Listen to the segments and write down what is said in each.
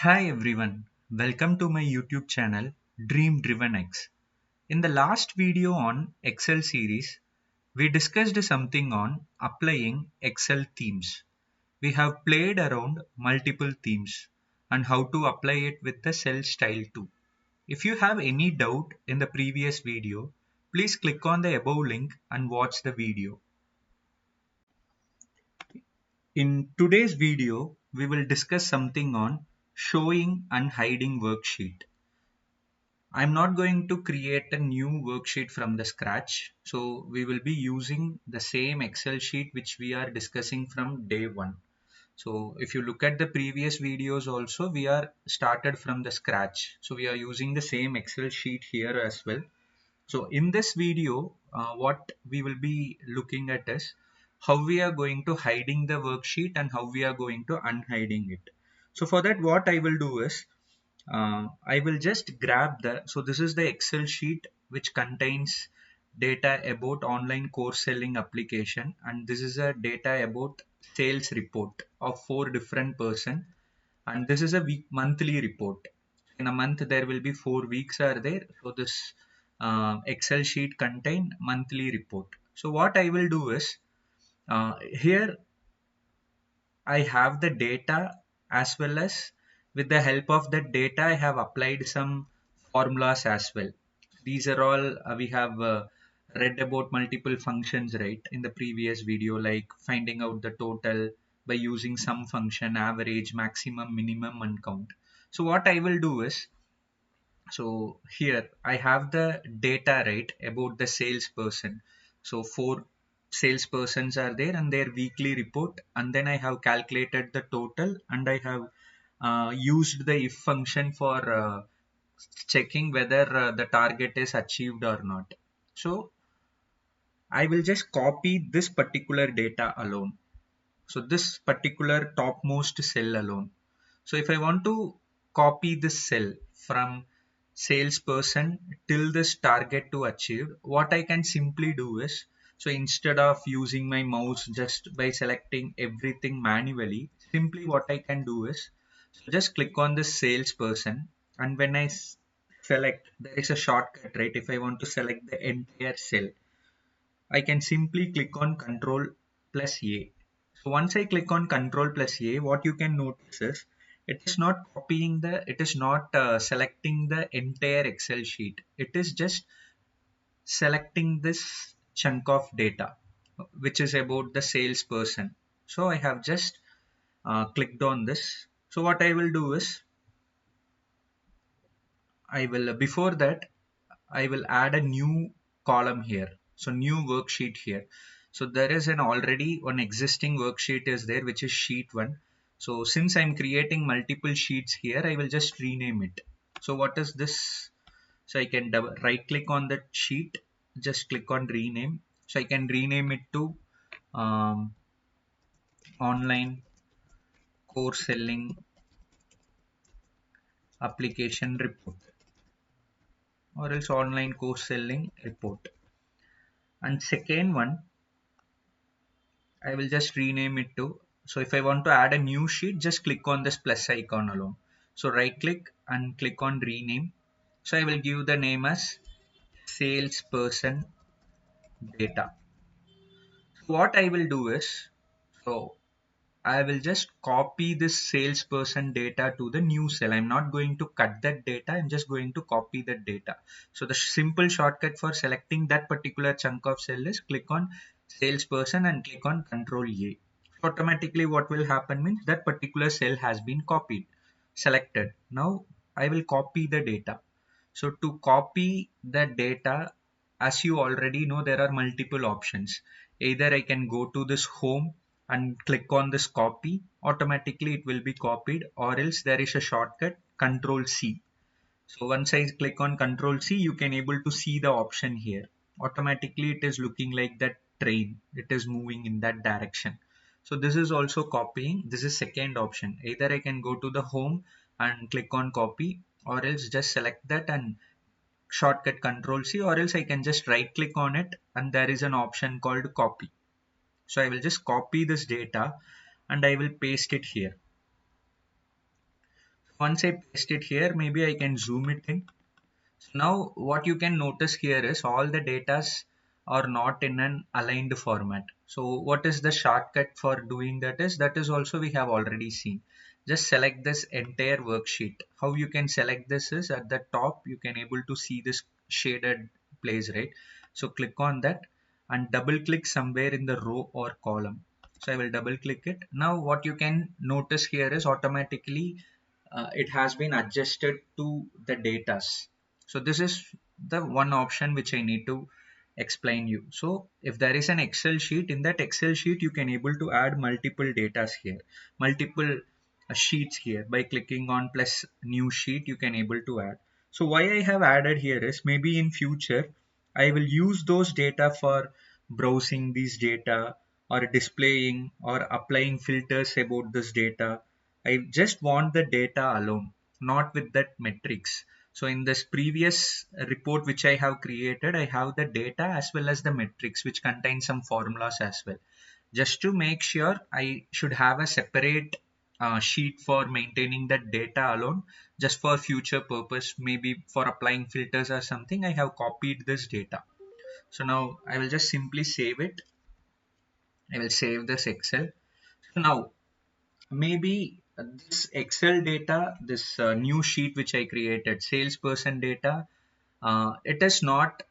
Hi everyone, welcome to my YouTube channel Dream Driven X. In the last video on Excel series, we discussed something on applying Excel themes. We have played around multiple themes and how to apply it with the cell style too. If you have any doubt in the previous video, please click on the above link and watch the video. In today's video, we will discuss something on showing and hiding worksheet. I'm not going to create a new worksheet from the scratch. So we will be using the same Excel sheet which we are discussing from day one. So if you look at the previous videos also, we are started from the scratch. So we are using the same Excel sheet here as well. So in this video, what we will be looking at is how we are going to hiding the worksheet and how we are going to unhiding it. So for that, what I will do is I will just grab so this is the Excel sheet which contains data about online course selling application, and this is a data about sales report of 4 different person, and this is a monthly report. In a month there will be 4 weeks are there, so this Excel sheet contain monthly report. So what I will do is here I have the data, as well as with the help of that data I have applied some formulas as well. These are all we have read about multiple functions, right, in the previous video, like finding out the total by using some function, average, maximum, minimum, and count. So what I will do is, so here I have the data, right, about the salesperson. So 4 salespersons are there and their weekly report, and then I have calculated the total, and I have used the if function for checking whether the target is achieved or not. So I will just copy this particular data alone. So this particular topmost cell alone. So if I want to copy this cell from salesperson till this target to achieve, what I can simply do is, so instead of using my mouse just by selecting everything manually, simply what I can do is, so just click on this salesperson, and when I select, there is a shortcut, right? If I want to select the entire cell, I can simply click on Control plus A. So once I click on Control plus A, what you can notice is it is not copying it is not selecting the entire Excel sheet. It is just selecting this chunk of data, which is about the salesperson. So I have just clicked on this. So what I will do is, I will, before that, I will add a new column here. So new worksheet here. So there is an already one existing worksheet is there, which is sheet 1. So since I'm creating multiple sheets here, I will just rename it. So what is this? So I can right click on that sheet, just click on rename. So I can rename it to um, online course selling application report, or else online course selling report. And second one, I will just rename it to, so if I want to add a new sheet, just click on this plus icon alone. So right click and click on rename. So I will give the name as salesperson data. So what I will do is, so I will just copy this salesperson data to the new cell. I'm not going to cut that data. I'm just going to copy that data. So the simple shortcut for selecting that particular chunk of cell is click on salesperson and click on Control A. Automatically what will happen means that particular cell has been copied, selected. Now I will copy the data. So to copy the data, as you already know, there are multiple options. Either I can go to this home and click on this copy, automatically it will be copied, or else there is a shortcut Control C. So once I click on Control C, you can able to see the option here. Automatically it is looking like that train, it is moving in that direction. So this is also copying. This is second option. Either I can go to the home and click on copy, or else just select that and shortcut Control C, or else I can just right click on it and there is an option called copy. So I will just copy this data and I will paste it here. Once I paste it here, maybe I can zoom it in. Now, what you can notice here is all the datas are not in an aligned format. So what is the shortcut for doing that is also we have already seen. Just select this entire worksheet. How you can select this is at the top, you can able to see this shaded place, right? So click on that and double click somewhere in the row or column. So I will double click it. Now what you can notice here is automatically it has been adjusted to the datas. So this is the one option which I need to explain you. So if there is an Excel sheet, in that Excel sheet you can able to add multiple datas here, multiple sheets here. By clicking on plus new sheet you can able to add. So why I have added here is maybe in future I will use those data for browsing these data or displaying or applying filters about this data. I just want the data alone, not with that metrics. So in this previous report which I have created, I have the data as well as the metrics which contain some formulas as well. Just to make sure, I should have a separate sheet for maintaining that data alone, just for future purpose, maybe for applying filters or something. I have copied this data. So now I will just simply save it. I will save this Excel. So now maybe this Excel data, this new sheet which I created, salesperson data, it is not,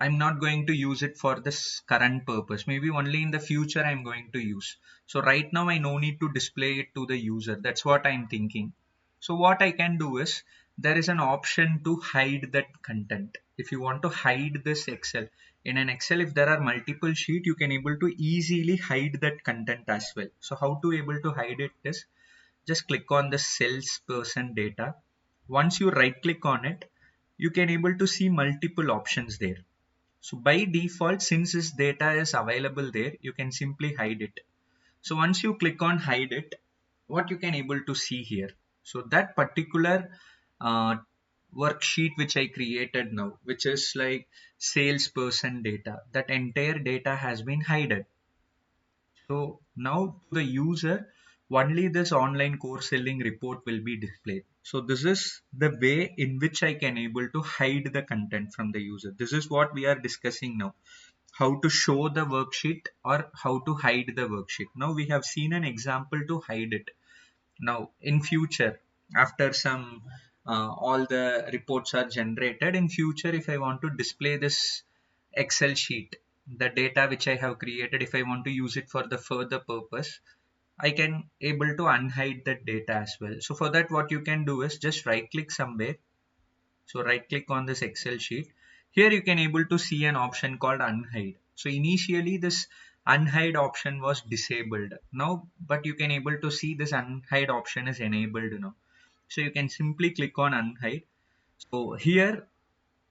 I'm not going to use it for this current purpose. Maybe only in the future I'm going to use. So right now I no need to display it to the user. That's what I'm thinking. So what I can do is there is an option to hide that content. If you want to hide this Excel, in an Excel, if there are multiple sheet, you can able to easily hide that content as well. So how to able to hide it is just click on the salesperson data. Once you right click on it, you can able to see multiple options there. So by default, since this data is available there, you can simply hide it. So once you click on hide it, what you can able to see here. So that particular uh, worksheet which I created now, which is like salesperson data, that entire data has been hidden. So now to the user, only this online course selling report will be displayed. So this is the way in which I can able to hide the content from the user. This is what we are discussing now. How to show the worksheet or how to hide the worksheet. Now we have seen an example to hide it. Now in future, after some all the reports are generated, in future if I want to display this Excel sheet, the data which I have created, if I want to use it for the further purpose, I can able to unhide that data as well. So for that, what you can do is just right click somewhere. So right click on this Excel sheet. Here you can able to see an option called unhide. So initially this unhide option was disabled now, but you can able to see this unhide option is enabled now. So you can simply click on unhide. So here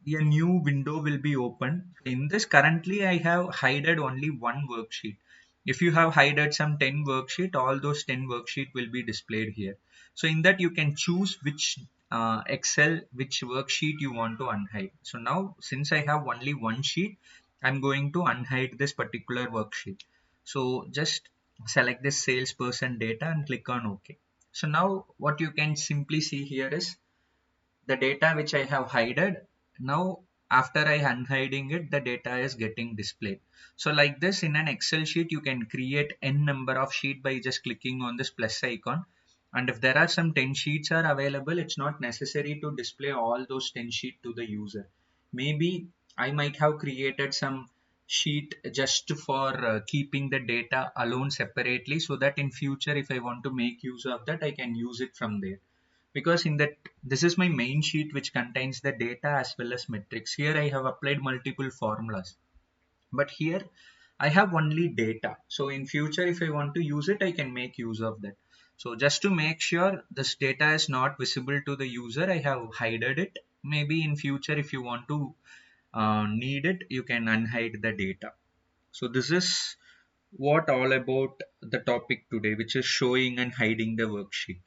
a new window will be opened. In this currently I have hidden only one worksheet. If you have hidden some 10 worksheet, all those 10 worksheet will be displayed here. So in that you can choose which Excel, which worksheet you want to unhide. So now since I have only one sheet, I'm going to unhide this particular worksheet. So just select this salesperson data and click on OK. So now what you can simply see here is the data which I have hidden. Now after I unhiding it, the data is getting displayed. So like this in an Excel sheet, you can create n number of sheet by just clicking on this plus icon. And if there are some 10 sheets are available, it's not necessary to display all those 10 sheet to the user. Maybe I might have created some sheet just for keeping the data alone separately, so that in future if I want to make use of that, I can use it from there. Because in that, this is my main sheet which contains the data as well as metrics. Here I have applied multiple formulas, but here I have only data. So in future if I want to use it, I can make use of that. So just to make sure this data is not visible to the user, I have hidden it. Maybe in future if you want to need it, you can unhide the data. So this is what all about the topic today, which is showing and hiding the worksheet.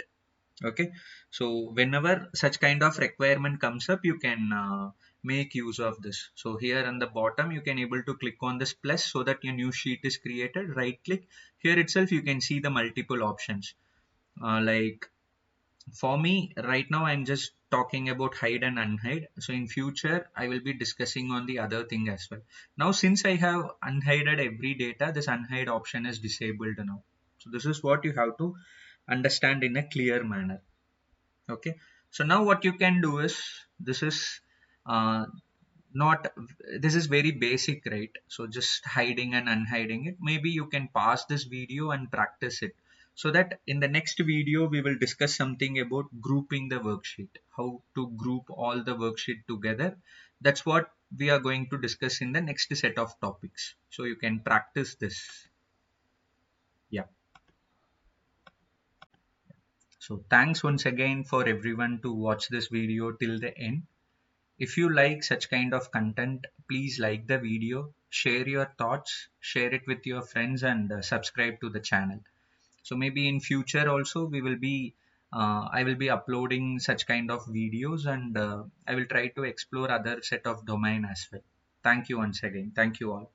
Okay, so whenever such kind of requirement comes up, you can make use of this. So here on the bottom you can able to click on this plus so that your new sheet is created. Right click here itself, you can see the multiple options like For me, right now, I'm just talking about hide and unhide. So in future, I will be discussing on the other thing as well. Now, since I have unhided every data, this unhide option is disabled now. So this is what you have to understand in a clear manner. Okay. So now what you can do is, this is uh, not, this is very basic, right? So just hiding and unhiding it. Maybe you can pause this video and practice it, so that in the next video we will discuss something about grouping the worksheet, how to group all the worksheet together. That's what we are going to discuss in the next set of topics, so you can practice this. Yeah. So thanks once again for everyone to watch this video till the end. If you like such kind of content, please like the video, share your thoughts, share it with your friends, and subscribe to the channel. So maybe in future also I will be uploading such kind of videos, and I will try to explore other set of domain as well. Thank you once again. Thank you all.